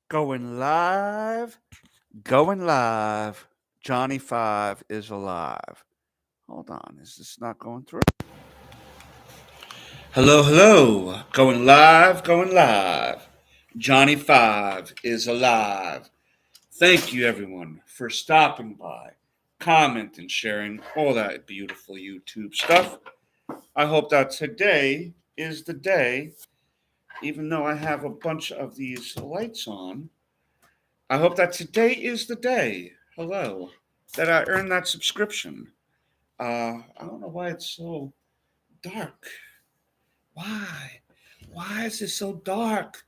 Going live, going live. Johnny Five is alive. Hold on, is this not going through? Hello, hello. Going live, going live. Johnny Five is alive. Thank you, everyone, for stopping by, commenting, sharing all that beautiful YouTube stuff. I hope that today is the day, even though I have a bunch of these lights on. I hope that today is the day, hello, that I earned that subscription. I don't know why it's so dark. Why? Why is it so dark?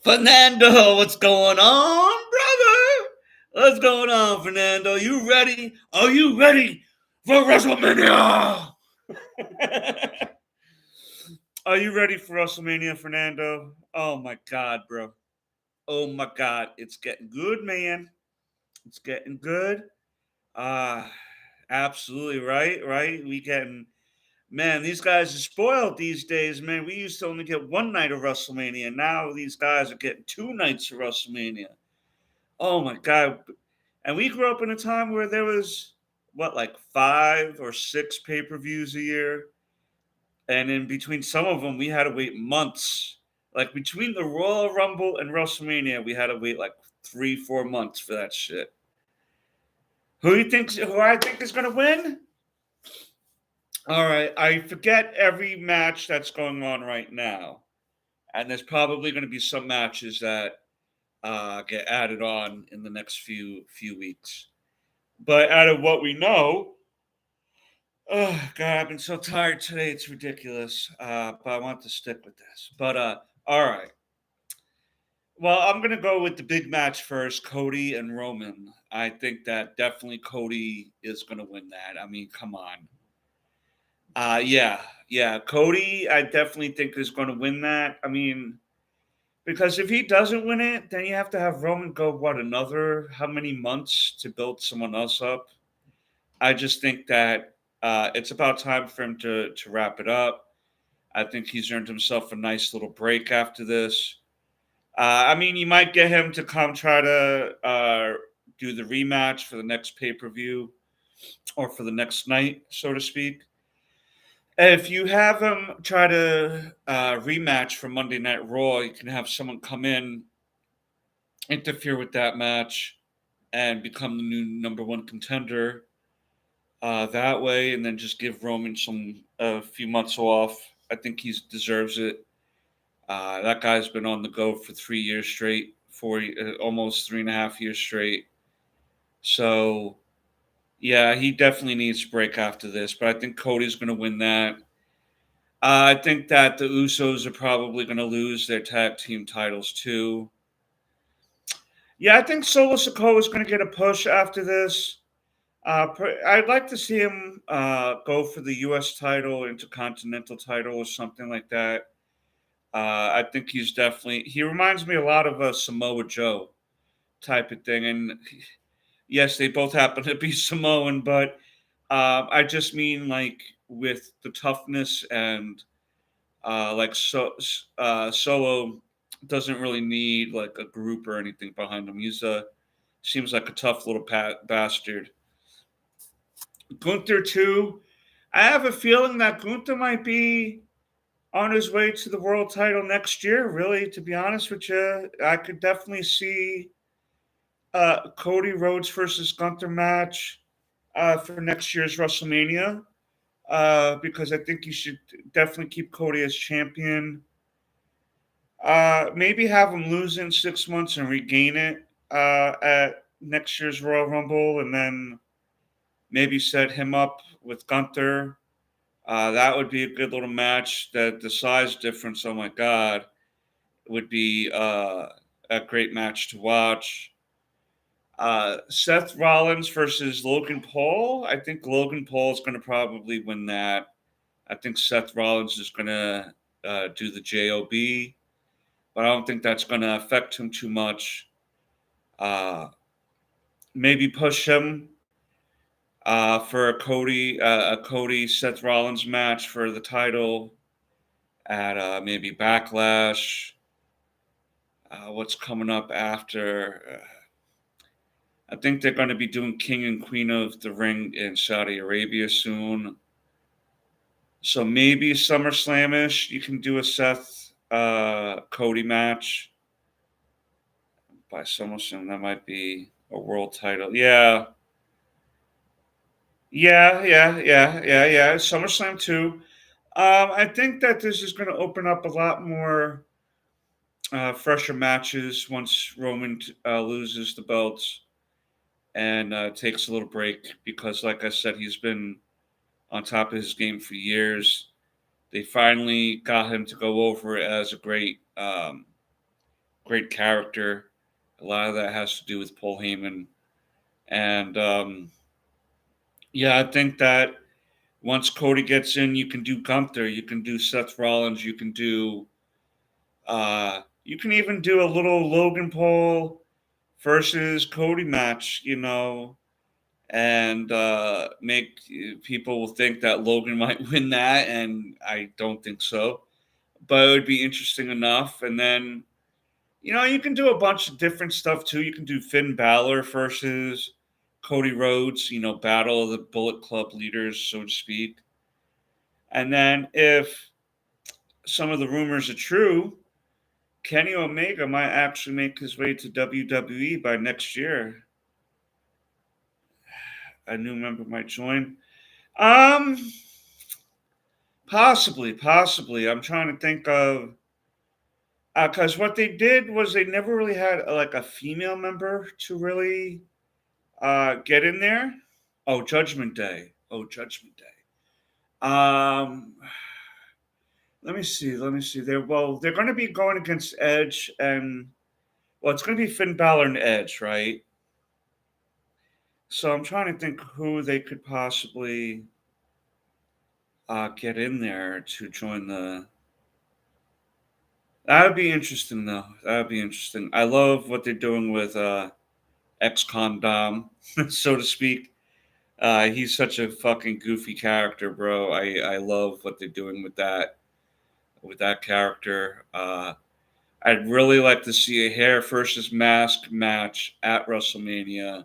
Fernando, what's going on, brother? What's going on, Fernando? You ready? Are you ready for WrestleMania? Are you ready for WrestleMania, Fernando? Oh my God, bro. Oh my God. It's getting good, man. It's getting good. Uh absolutely right, right. We getting man, these guys are spoiled these days, man. We used to only get one night of WrestleMania. Now these guys are getting two nights of WrestleMania. Oh my God. And we grew up in a time where there was what, like five or six pay-per-views a year. And in between some of them we had to wait months. Like between the Royal Rumble and WrestleMania, we had to wait like 3, 4 months for that shit. Who I think is gonna win? All right, I forget every match that's going on right now, and there's probably going to be some matches that get added on in the next few weeks. But out of what we know, oh God, I've been so tired today; it's ridiculous. But I want to stick with this. But all right. Well, I'm gonna go with the big match first, Cody and Roman. I think that definitely Cody is gonna win that. I mean, come on. Yeah, yeah. Cody, I definitely think is going to win that. I mean, because if he doesn't win it, then you have to have Roman go what another how many months to build someone else up. I just think that it's about time for him to wrap it up. I think he's earned himself a nice little break after this. I mean, you might get him to come try to do the rematch for the next pay per view or for the next night, so to speak. If you have him try to rematch for Monday Night Raw, you can have someone come in, interfere with that match, and become the new number one contender that way, and then just give Roman some a few months off. I think he deserves it. That guy's been on the go for 3 years straight, almost 3.5 years straight. So yeah, he definitely needs a break after this. But I think Cody's going to win that. I think that the Usos are probably going to lose their tag team titles too. Yeah, I think Solo Sikoa is going to get a push after this. I'd like to see him go for the U.S. title, Intercontinental title, or something like that. I think he reminds me a lot of a Samoa Joe type of thing. And yes, they both happen to be Samoan, but I just mean like with the toughness and Solo doesn't really need like a group or anything behind him. Seems like a tough little bastard. Gunther too. I have a feeling that Gunther might be on his way to the world title next year. Really, to be honest with you, I could definitely see Cody Rhodes versus Gunther match for next year's WrestleMania. Because I think you should definitely keep Cody as champion. Maybe have him lose in 6 months and regain it at next year's Royal Rumble, and then maybe set him up with Gunther. That would be a good little match. That the size difference, oh my god, would be a great match to watch. Seth Rollins versus Logan Paul. I think Logan Paul is going to probably win that. I think Seth Rollins is going to do the job, but I don't think that's going to affect him too much. Uh, Maybe push him for a Cody Seth Rollins match for the title at maybe Backlash. what's coming up after. I think they're going to be doing King and Queen of the Ring in Saudi Arabia soon. So maybe SummerSlamish, you can do a Seth Cody match. By SummerSlam, that might be a world title. Yeah. Yeah. SummerSlam too. I think that this is going to open up a lot more fresher matches once Roman loses the belts and takes a little break because, like I said, he's been on top of his game for years. They finally got him to go over as a great character. A lot of that has to do with Paul Heyman, and yeah, I think that once Cody gets in, you can do Gunther, you can do Seth Rollins, you can even do a little Logan Paul versus Cody match, and make people think that Logan might win that, and I don't think so. But it would be interesting enough. And then, you can do a bunch of different stuff too. You can do Finn Balor versus Cody Rhodes, battle of the Bullet Club leaders, so to speak. And then if some of the rumors are true, Kenny Omega might actually make his way to WWE by next year. A new member might join. Um, possibly. I'm trying to think of because what they did was they never really had like a female member to really get in there. Oh, Judgment Day. Um, let me see. They're going to be going against Edge and it's going to be Finn Balor and Edge, right? So I'm trying to think who they could possibly get in there to join the. That would be interesting, though. That would be interesting. I love what they're doing with ex-con Dom, so to speak. He's such a fucking goofy character, bro. I love what they're doing with that character. I'd really like to see a hair versus mask match at WrestleMania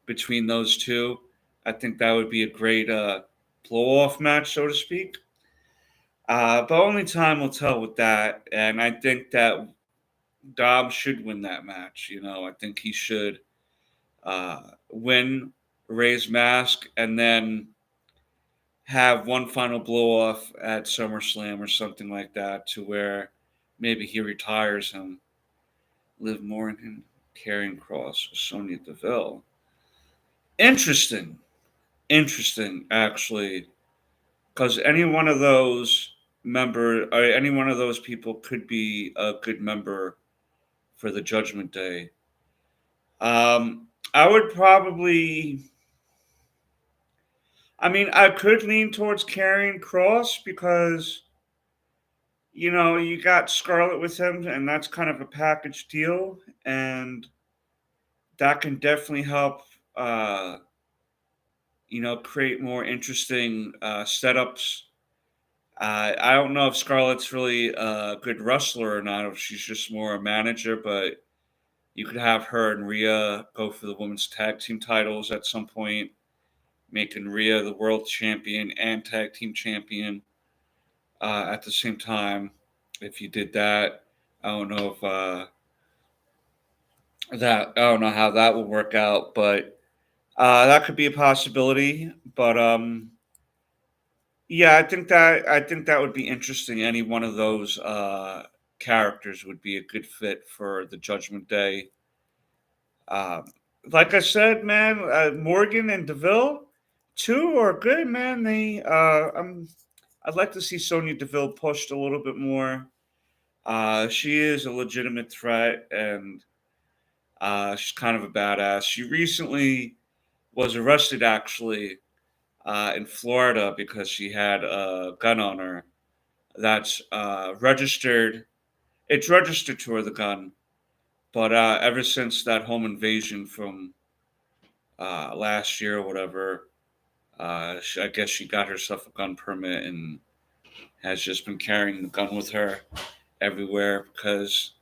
between those two. I think that would be a great blow off match, so to speak. But only time will tell with that. And I think that Dom should win that match. I think he should win Ray's mask and then have one final blow off at SummerSlam or something like that to where maybe he retires him. Liv Morgan, Karrion Cross, Sonya Deville. Interesting, actually, because any one of those people could be a good member for the Judgment Day. I would probably. I mean, I could lean towards Karrion Cross because you got Scarlett with him, and that's kind of a package deal, and that can definitely help. Uh, create more interesting setups. I don't know if Scarlett's really a good wrestler or not, if she's just more a manager, but you could have her and Rhea go for the women's tag team titles at some point, making Rhea the world champion and tag team champion at the same time. If you did that, I don't know if I don't know how that will work out, but that could be a possibility. But yeah, I think that would be interesting. Any one of those characters would be a good fit for the Judgment Day. Um, like I said, man, Morgan and Deville, two are good, man. I'd like to see Sonya Deville pushed a little bit more. She is a legitimate threat, and she's kind of a badass. She recently was arrested, actually, in Florida because she had a gun on her that's registered. It's registered to her, the gun, but ever since that home invasion from last year or whatever, I guess she got herself a gun permit and has just been carrying the gun with her everywhere because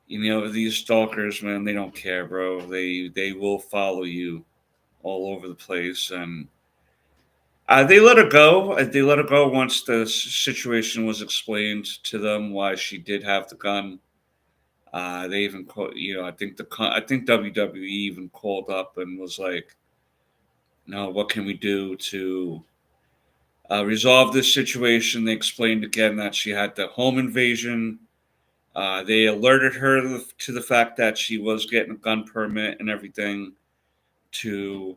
these stalkers, man, they don't care, bro. They will follow you all over the place, and they let her go. They let her go once the situation was explained to them why she did have the gun. They even called, I think WWE even called up and was like, "No, what can we do to resolve this situation?" They explained again that she had the home invasion. They alerted her to the fact that she was getting a gun permit and everything to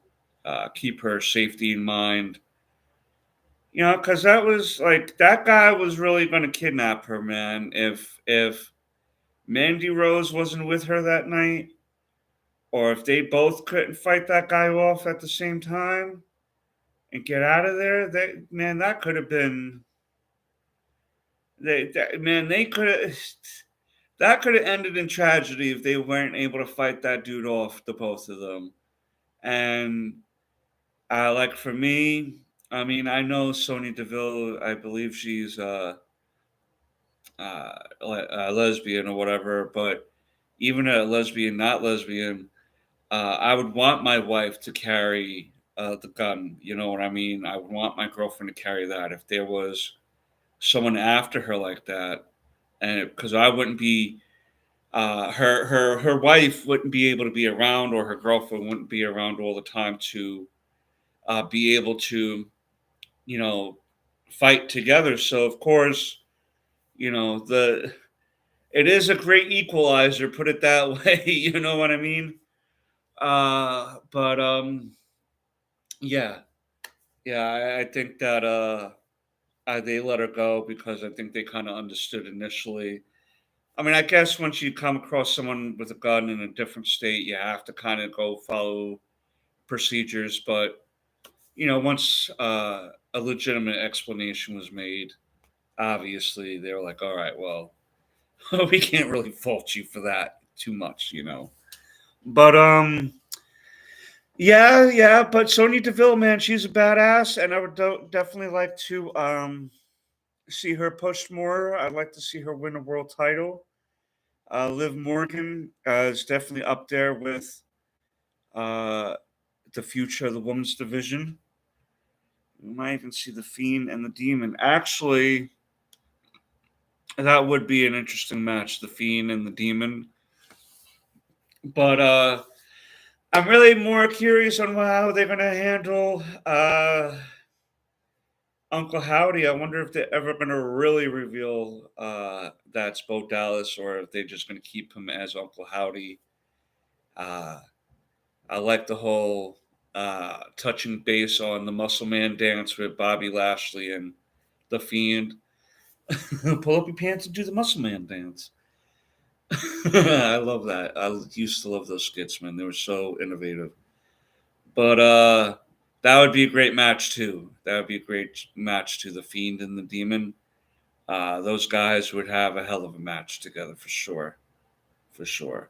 keep her safety in mind. Because that was like that guy was really going to kidnap her, man. If Mandy Rose wasn't with her that night, or if they both couldn't fight that guy off at the same time and get out of there, that could have been they could have that could have ended in tragedy if they weren't able to fight that dude off, the both of them. And like for me, I mean, I know Sonya Deville. I believe she's a lesbian or whatever. But even a lesbian, not lesbian, I would want my wife to carry the gun. You know what I mean? I would want my girlfriend to carry that if there was someone after her like that, and because I wouldn't be. Her wife wouldn't be able to be around, or her girlfriend wouldn't be around all the time to be able to, you know, fight together. So of course, the it is a great equalizer, put it that way. You know what I mean? But yeah, yeah, I think that they let her go because I think they kind of understood initially. I mean, I guess once you come across someone with a gun in a different state, you have to kind of go follow procedures. But once a legitimate explanation was made, obviously they were like, "All right, well, we can't really fault you for that too much." But yeah, yeah. But Sonya Deville, man, she's a badass, and I would definitely like to see her pushed more. I'd like to see her win a world title. Liv Morgan is definitely up there with uh, the future of the women's division. We might even see the Fiend and the Demon. Actually, that would be an interesting match, the Fiend and the Demon. But I'm really more curious on how they're going to handle Uncle Howdy. I wonder if they're ever going to really reveal that's Bo Dallas, or if they're just going to keep him as Uncle Howdy. Uh, I like the whole touching base on the Muscle Man dance with Bobby Lashley and the Fiend. Pull up your pants and do the Muscle Man dance. I love that. I used to love those skits, man. They were so innovative. But that would be a great match too. That would be a great match to the Fiend and the Demon. Those guys would have a hell of a match together for sure, for sure.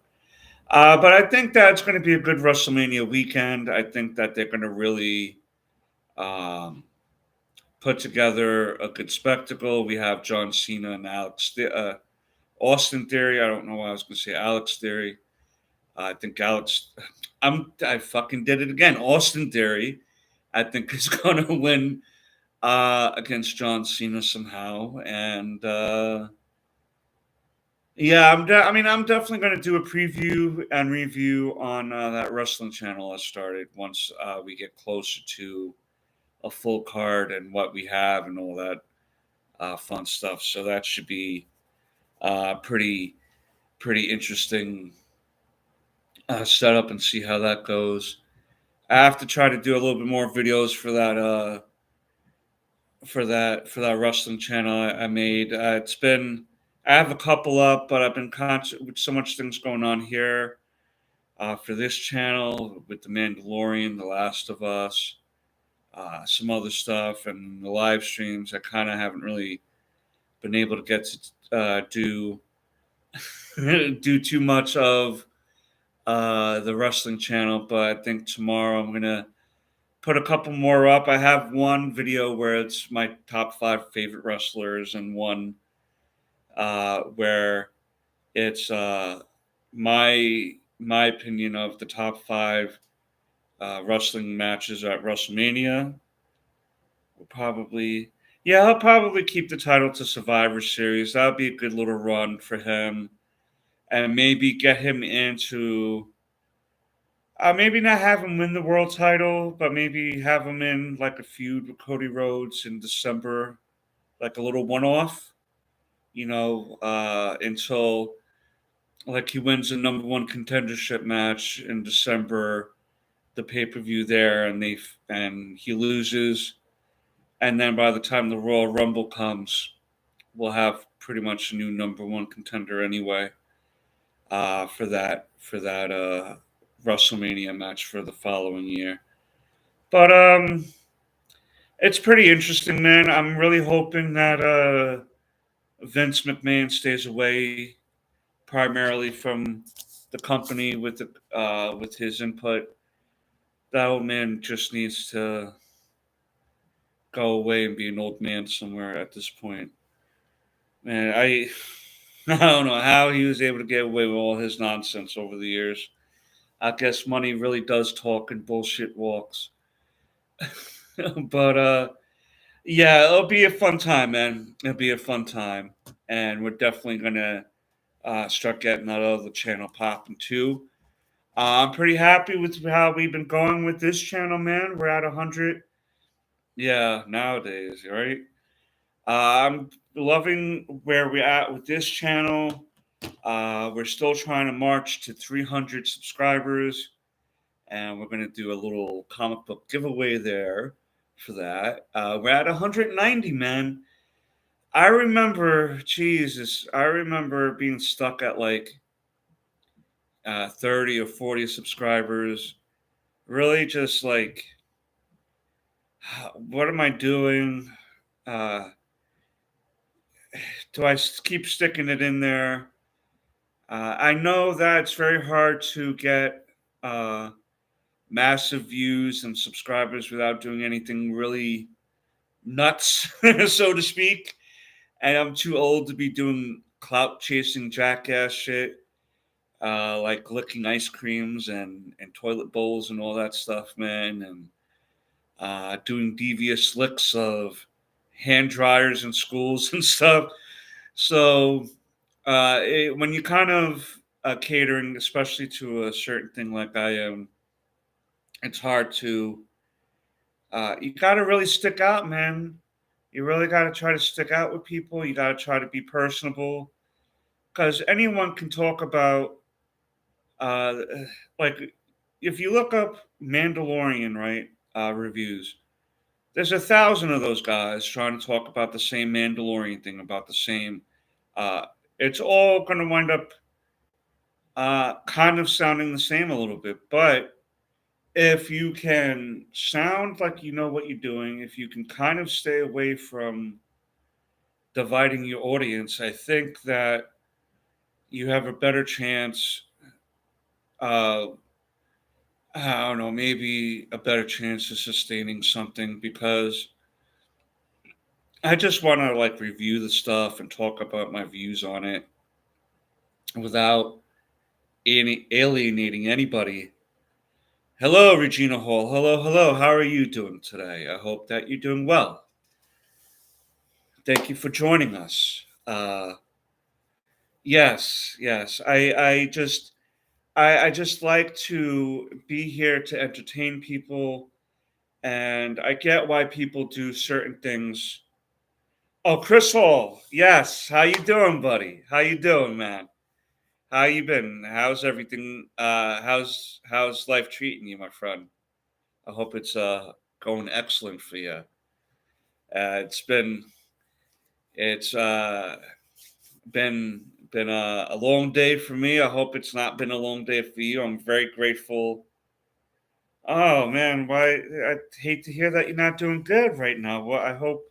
But I think that's going to be a good WrestleMania weekend. I think that they're going to really um, put together a good spectacle. We have John Cena and Austin Theory. I don't know why I was going to say Alex Theory. I think I fucking did it again. Austin Theory, I think, is going to win against John Cena somehow. And yeah, I'm definitely going to do a preview and review on that wrestling channel I started once we get closer to a full card and what we have and all that fun stuff. So that should be pretty interesting setup and see how that goes. I have to try to do a little bit more videos for that for that wrestling channel I made. I have a couple up, but I've been with so much things going on here for this channel with the Mandalorian, The Last of Us, some other stuff, and the live streams. I kind of haven't really been able to get to do do too much of the wrestling channel, but I think tomorrow I'm gonna put a couple more up. I have one video where it's my top 5 favorite wrestlers, and one where It's my opinion of the top five wrestling matches at WrestleMania. Will probably Yeah, he'll probably keep the title to Survivor Series. That would be a good little run for him, and maybe get him into. Maybe not have him win the world title, but maybe have him in like a feud with Cody Rhodes in December, like a little one-off. Until like he wins the number one contendership match in December, the pay-per-view there, and he loses, and then by the time the Royal Rumble comes, we'll have pretty much a new number one contender anyway. For that WrestleMania match for the following year. But it's pretty interesting, man. I'm really hoping that Vince McMahon stays away primarily from the company with his input. That old man just needs to go away and be an old man somewhere at this point. Man, I don't know how he was able to get away with all his nonsense over the years. I guess money really does talk and bullshit walks. But yeah, it'll be a fun time, man. It'll be a fun time, and we're definitely gonna start getting that other channel popping too. I'm pretty happy with how we've been going with this channel, man. We're at 100. Yeah, nowadays, right? I'm loving where we're at with this channel. We're still trying to march to 300 subscribers, and we're going to do a little comic book giveaway there for that. We're at 190, man. I remember being stuck at like 30 or 40 subscribers. Really just like, what am I doing? Uh, do I keep sticking it in there? I know that it's very hard to get uh, massive views and subscribers without doing anything really nuts, so to speak. And I'm too old to be doing clout chasing jackass shit, like licking ice creams and toilet bowls and all that stuff, man, and doing devious licks of hand dryers in schools and stuff. So when you kind of catering, especially to a certain thing like I am, it's hard to. You got to really stick out, man. You really got to try to stick out with people. You got to try to be personable because anyone can talk about, uh, like, if you look up Mandalorian, right, reviews, there's 1,000 of those guys trying to talk about the same Mandalorian thing, about the same. Uh, it's all going to wind up kind of sounding the same a little bit. But if you can sound like you know what you're doing, if you can kind of stay away from dividing your audience, I think that you have a better chance. Uh, I don't know, maybe a better chance of sustaining something because I just want to like review the stuff and talk about my views on it without alienating anybody. Hello, Regina Hall. Hello, hello. How are you doing today? I hope that you're doing well. Thank you for joining us. Yes, yes. I just like to be here to entertain people, and I get why people do certain things. Oh, Chris Hall. Yes. How you doing, buddy? How you doing, man? How you been? How's everything? How's life treating you, my friend? I hope it's going excellent for you. It's been a long day for me. I hope it's not been a long day for you. I'm very grateful. Oh man, why? I hate to hear that you're not doing good right now. Well, I hope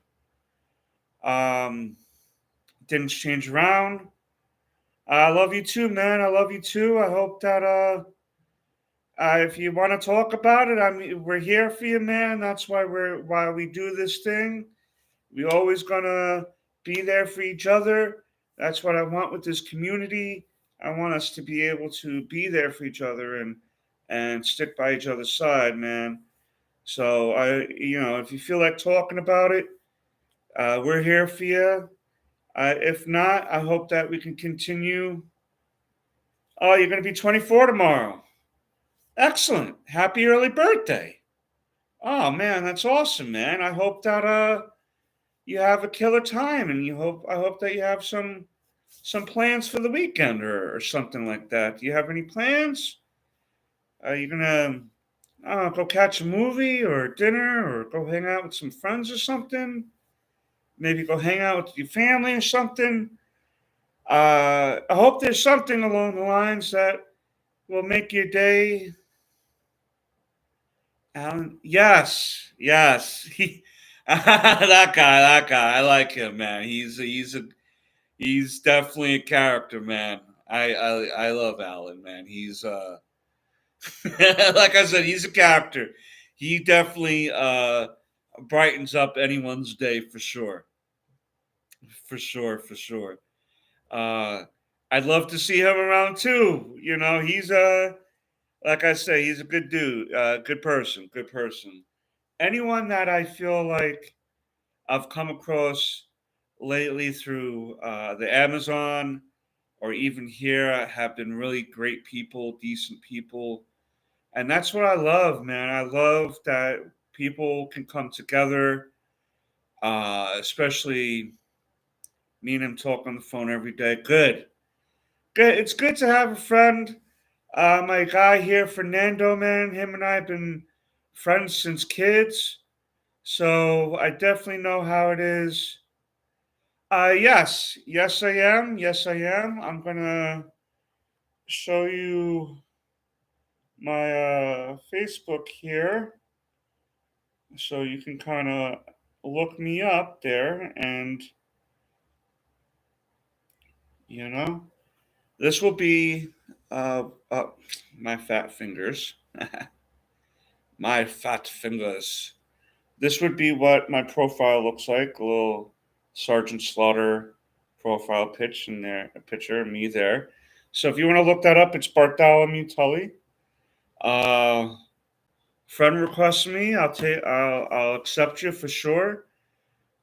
um things change around. I love you too, man. I love you too. I hope that if you want to talk about it, I mean, we're here for you, man. That's why we do this thing. We always gonna be there for each other. That's what I want with this community. I want us to be able to be there for each other and stick by each other's side, man. So if you feel like talking about it, we're here for you. If not, I hope that we can continue. Oh, you're going to be 24 tomorrow. Excellent. Happy early birthday. Oh man, that's awesome, man. I hope that you have a killer time, and I hope that you have some plans for the weekend or something like that. Do you have any plans? Are you gonna go catch a movie or dinner or go hang out with some friends or something? Maybe go hang out with your family or something. I hope there's something along the lines that will make your day. Alan, yes, yes, that guy. I like him, man. He's definitely a character, man. I love Alan, man. He's like I said, he's a character. He definitely brightens up anyone's day for sure, for sure, for sure. Uh, I'd love to see him around too. He's like I say, he's a good dude, good person, good person. Anyone that I feel like I've come across lately through the Amazon or even here have been really great people, decent people. And that's what I love, man. I love that people can come together, especially me and him talk on the phone every day. Good. Good. It's good to have a friend. My guy here, Fernando, man, him and I have been friends since kids. So I definitely know how it is. Yes. Yes, I am. Yes, I am. I'm going to show you my Facebook here so you can kind of look me up there. And, you know, this will be uh, my fat fingers. My fat fingers. This would be what my profile looks like. A little Sergeant Slaughter profile pitch in there, a picture of me there. So if you want to look that up, it's Bartholomew Tully. Uh, Friend requests me, I'll accept you for sure.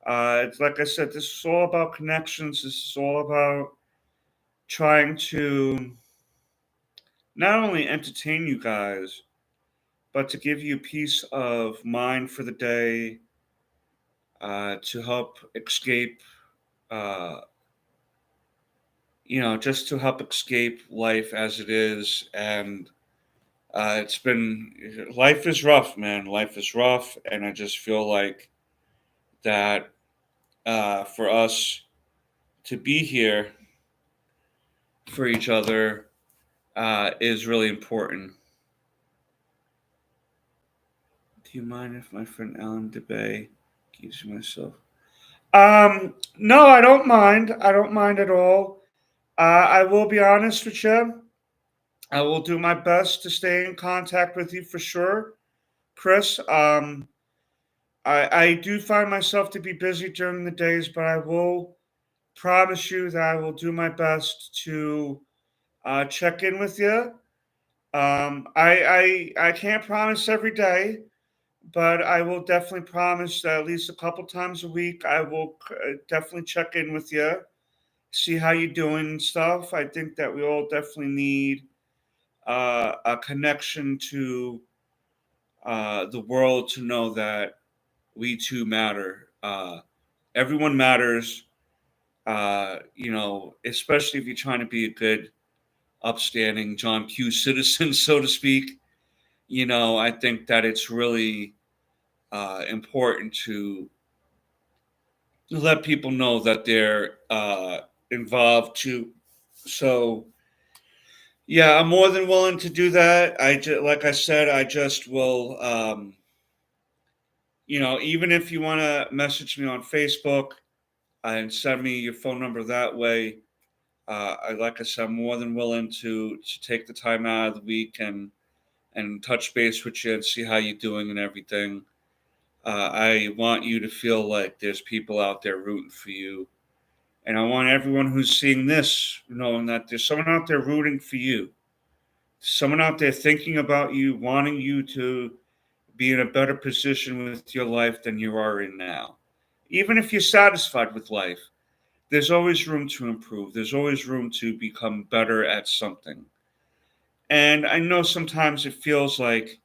It's like I said, this is all about connections. This is all about trying to not only entertain you guys, but to give you peace of mind for the day, to help escape, uh, just to help escape life as it is. And life is rough, man. Life is rough. And I just feel like that for us to be here for each other is really important. Do you mind if my friend Alan DeBay keeps myself? No, I don't mind. I don't mind at all. I will be honest with you. I will do my best to stay in contact with you for sure, Chris. I do find myself to be busy during the days, but I will promise you that I will do my best to check in with you. I can't promise every day, but I will definitely promise that at least a couple times a week I will definitely check in with you, see how you're doing and stuff. I think that we all definitely need a connection to the world to know that we too matter. Everyone matters. Especially if you're trying to be a good, upstanding John Q citizen, so to speak. I think that it's really important to let people know that they're involved too. So, yeah, I'm more than willing to do that. Like I said, I just will. Even if you want to message me on Facebook and send me your phone number that way, like I said, I'm more than willing to take the time out of the week and touch base with you and see how you're doing and everything. I want you to feel like there's people out there rooting for you, And I want everyone who's seeing this knowing that there's someone out there rooting for you, someone out there thinking about you, wanting you to be in a better position with your life than you are in now. Even if you're satisfied with life, there's always room to improve. There's always room to become better at something. And I know sometimes it feels like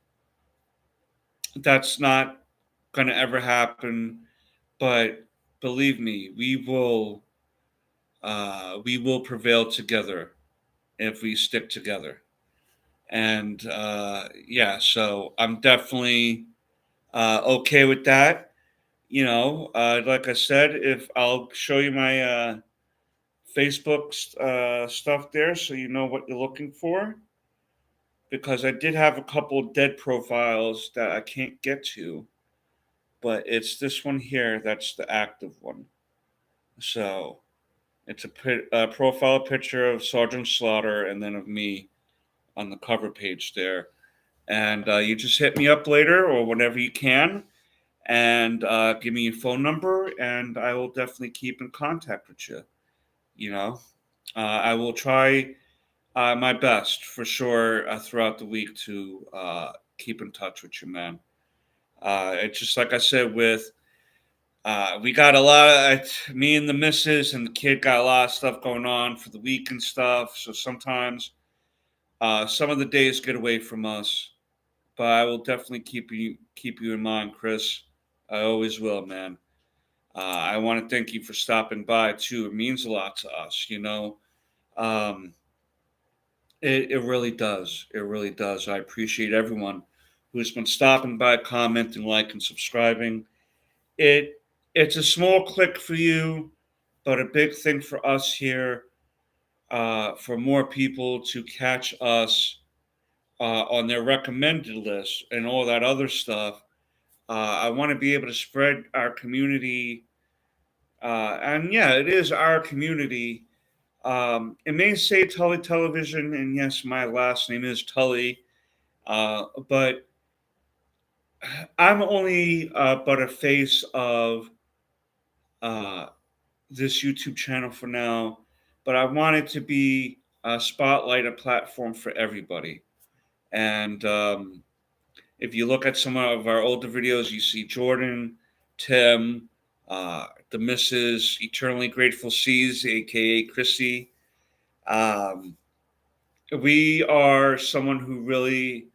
that's not going to ever happen, but believe me, we will prevail together if we stick together. And yeah, so I'm definitely okay with that. Like I said, if I'll show you my Facebook stuff there, so you know what you're looking for. Because I did have a couple dead profiles that I can't get to, but it's this one here that's the active one. So it's a profile picture of Sergeant Slaughter and then of me on the cover page there. And you just hit me up later or whenever you can and give me your phone number, and I will definitely keep in contact with you. You know, I will try my best for sure throughout the week to keep in touch with you, man. It's just like I said, with we got a lot of me and the missus and the kid got a lot of stuff going on for the week and stuff. So sometimes some of the days get away from us, but I will definitely keep you in mind, Chris. I always will, man. I want to thank you for stopping by too. It means a lot to us. Um, it really does. It really does. I appreciate everyone who's been stopping by, commenting, liking, subscribing. It it's a small click for you, but a big thing for us here. For more people to catch us on their recommended list and all that other stuff. I want to be able to spread our community, and yeah, it is our community. It may say Tully Television, and yes, my last name is Tully, but I'm only but a face of uh, this YouTube channel for now. But I want it to be a spotlight, a platform for everybody. And if you look at some of our older videos, you see Jordan, Tim, the Mrs. Eternally Grateful Seas, aka Chrissy. Um, we are someone who really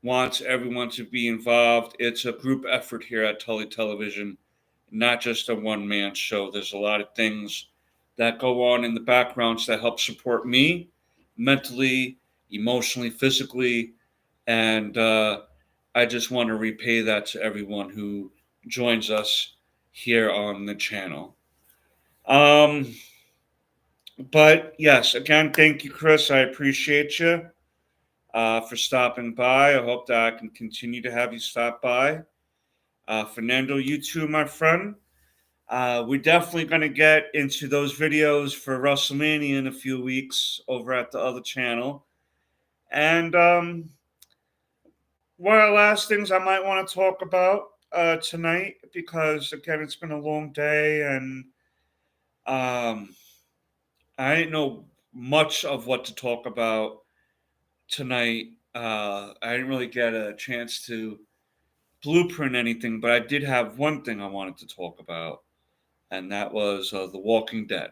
wants everyone to be involved. It's a group effort here at Tully Television, not just a one man show. There's a lot of things that go on in the backgrounds that help support me mentally, emotionally, physically. And I just want to repay that to everyone who joins us here on the channel. Um, but yes, again, thank you, Chris. I appreciate you for stopping by. I hope that I can continue to have you stop by. Fernando, you too, my friend. We're definitely going to get into those videos for WrestleMania in a few weeks over at the other channel. And one of the last things I might want to talk about tonight, because again, it's been a long day and um, I didn't know much of what to talk about tonight. I didn't really get a chance to blueprint anything, but I did have one thing I wanted to talk about, and that was The Walking Dead.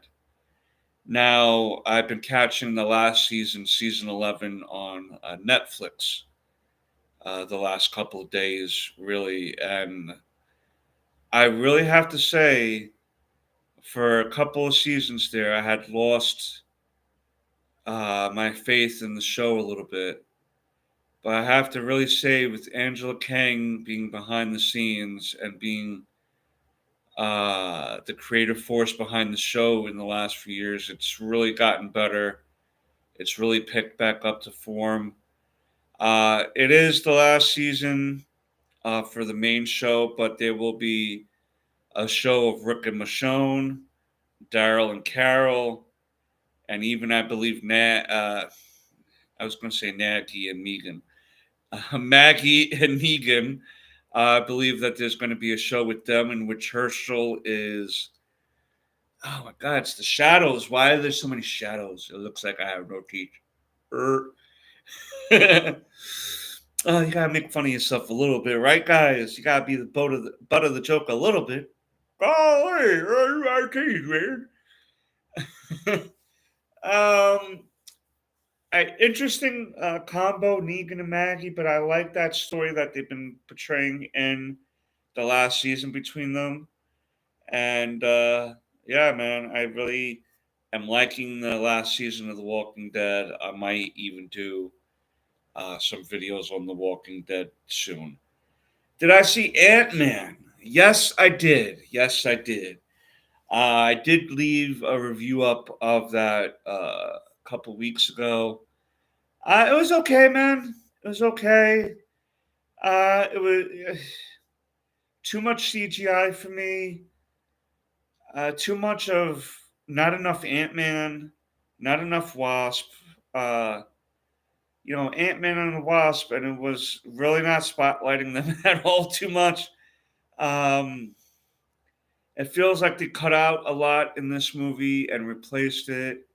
Now, I've been catching the last season, season 11, on Netflix the last couple of days, really. And I really have to say, for a couple of seasons there, I had lost my faith in the show a little bit. But I have to really say, with Angela Kang being behind the scenes and being the creative force behind the show in the last few years, it's really gotten better. It's really picked back up to form. It is the last season for the main show, but there will be a show of Rick and Michonne, Daryl and Carol, and even I believe I was going to say Natty and Megan, Maggie and Negan. I believe that there's going to be a show with them in which Herschel is Oh my god, it's the shadows. Why are there so many shadows? It looks like I have no teeth. Er. Oh, you gotta make fun of yourself a little bit, right, guys? You gotta be the butt of the joke a little bit. Oh, hey, you got teeth, man. um, interesting combo, Negan and Maggie, but I like that story that they've been portraying in the last season between them. And yeah, man, I really am liking the last season of The Walking Dead. I might even do some videos on The Walking Dead soon. Did I see Ant Man? Yes, I did. Yes, I did. I did leave a review up of that a couple weeks ago. It was okay, man. It was okay. It was too much CGI for me. Too much of not enough Ant Man, not enough Wasp. Uh, Ant Man and the Wasp, and it was really not spotlighting them at all too much. Um, it feels like they cut out a lot in this movie and replaced it.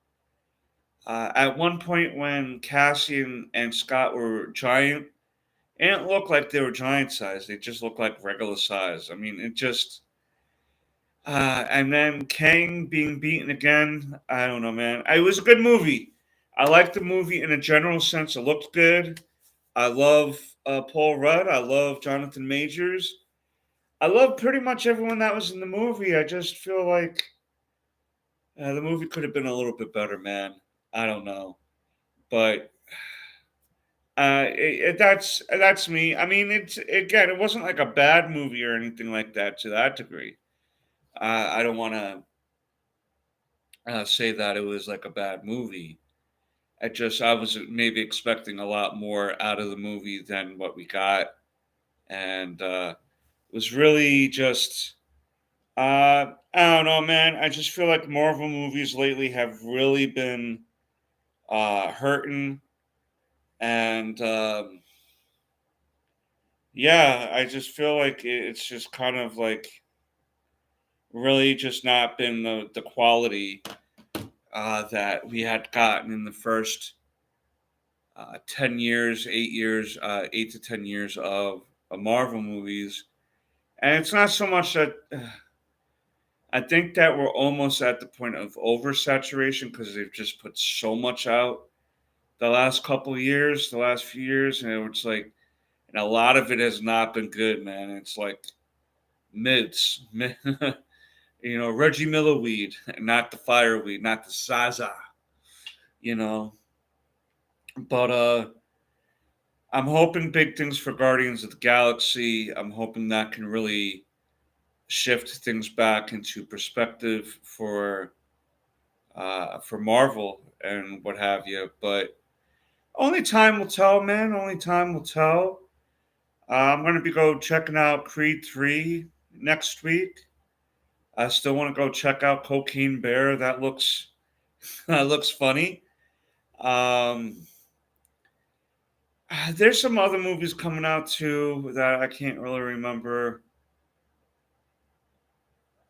At one point, when Cassie and Scott were giant, it didn't look like they were giant size. They just looked like regular size. I mean, it just. And then Kang being beaten again. I don't know, man. It was a good movie. I liked the movie in a general sense. It looked good. I love Paul Rudd. I love Jonathan Majors. I love pretty much everyone that was in the movie. I just feel like the movie could have been a little bit better, man. I don't know, but that's me. I mean, it's again, it wasn't like a bad movie or anything like that to that degree. I don't want to say that it was like a bad movie. I was maybe expecting a lot more out of the movie than what we got, and it was really just I don't know, man. I just feel like Marvel movies lately have really been hurting, and yeah, I just feel like it's just kind of like really just not been the quality that we had gotten in the first 10 years, 8 years, 8 to 10 years of Marvel movies. And it's not so much that I think that we're almost at the point of oversaturation because they've just put so much out the last couple of years, the last few years. And it's like, and a lot of it has not been good, man. It's like mids, Reggie Miller weed, not the fireweed, not the Zaza, you know. But I'm hoping big things for Guardians of the Galaxy. I'm hoping that can really shift things back into perspective for Marvel and what have you. But only time will tell, man. Only time will tell. I'm going to be go checking out Creed 3 next week. I still want to go check out Cocaine Bear. That looks that looks funny. Um, there's some other movies coming out too that I can't really remember.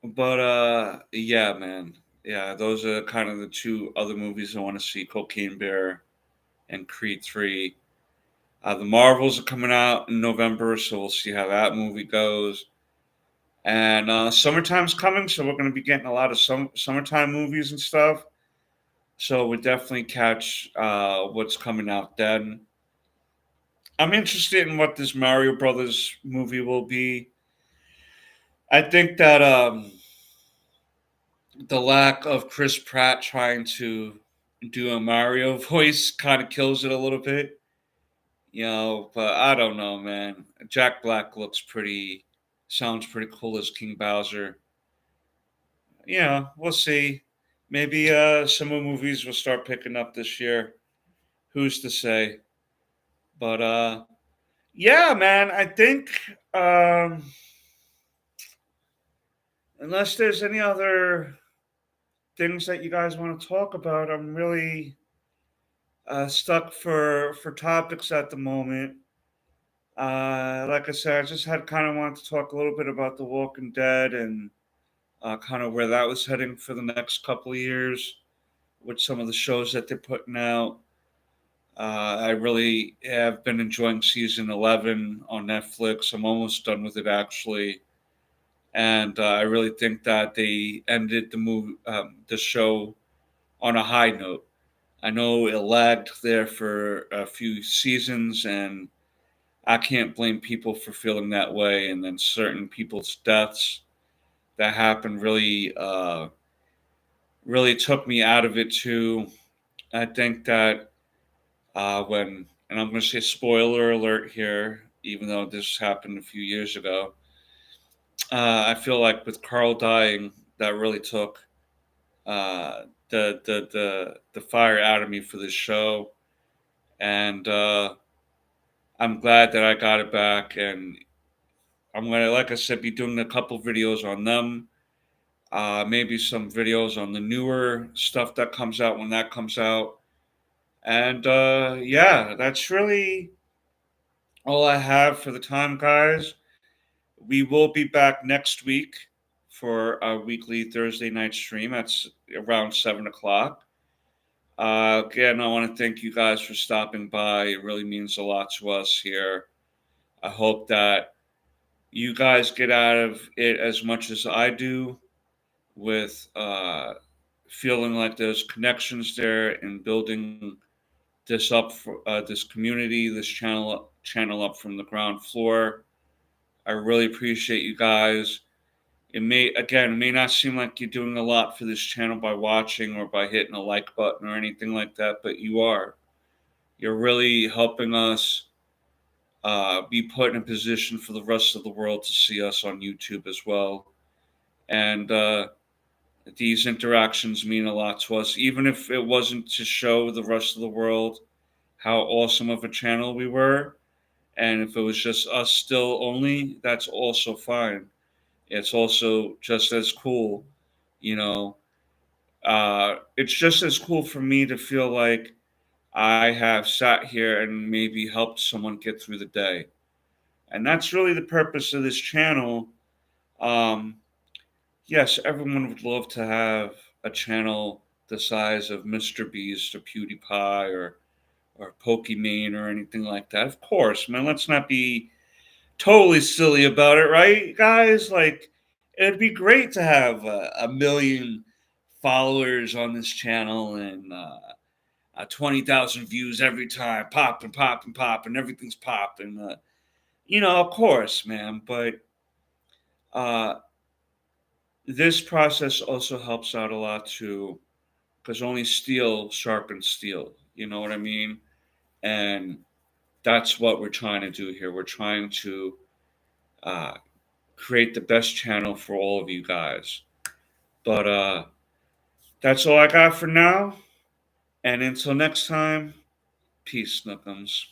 But yeah, man. Yeah, those are kind of the two other movies I want to see: Cocaine Bear and Creed 3. The Marvels are coming out in November, so we'll see how that movie goes. And summertime's coming, so we're going to be getting a lot of summertime movies and stuff. So we'll definitely catch what's coming out then. I'm interested in what this Mario Brothers movie will be. I think that the lack of Chris Pratt trying to do a Mario voice kind of kills it a little bit. But I don't know, man. Jack Black sounds pretty cool as King Bowser. We'll see. Maybe some of the movies will start picking up this year. Who's to say? But yeah, man, I think um, unless there's any other things that you guys want to talk about, I'm really stuck for topics at the moment. Like I said, I just had kind of wanted to talk a little bit about The Walking Dead and kind of where that was heading for the next couple of years with some of the shows that they're putting out. I really have been enjoying season 11 on Netflix. I'm almost done with it actually, and I really think that they ended the show on a high note. I know it lagged there for a few seasons, and I can't blame people for feeling that way. And then certain people's deaths that happened really took me out of it too. I think that and I'm going to say spoiler alert here, even though this happened a few years ago. I feel like with Carl dying, that really took the fire out of me for this show, and I'm glad that I got it back. And I'm gonna, like I said, be doing a couple videos on them. Maybe some videos on the newer stuff that comes out when that comes out. And yeah, that's really all I have for the time, guys. We will be back next week for our weekly Thursday night stream. That's around 7 o'clock. Again, I want to thank you guys for stopping by. It really means a lot to us here. I hope that you guys get out of it as much as I do with feeling like there's connections there and building this up for this community, this channel up from the ground floor. I really appreciate you guys. It may not seem like you're doing a lot for this channel by watching or by hitting a like button or anything like that, but you are. You're really helping us be put in a position for the rest of the world to see us on YouTube as well. And these interactions mean a lot to us, even if it wasn't to show the rest of the world how awesome of a channel we were. And if it was just us still only, that's also fine. It's also just as cool, you know. It's just as cool for me to feel like I have sat here and maybe helped someone get through the day. And that's really the purpose of this channel. Um, yes, everyone would love to have a channel the size of Mr. Beast or PewDiePie or Pokimane or anything like that. Of course, man. Let's not be totally silly about it, right, guys? Like, it'd be great to have a million followers on this channel and 20,000 views every time, pop and pop and pop, and everything's popping. Of course, man. But uh, this process also helps out a lot too, because only steel sharpens steel. You know what I mean? And that's what we're trying to do here. We're trying to uh, create the best channel for all of you guys. But that's all I got for now. And until next time, peace, Snookums.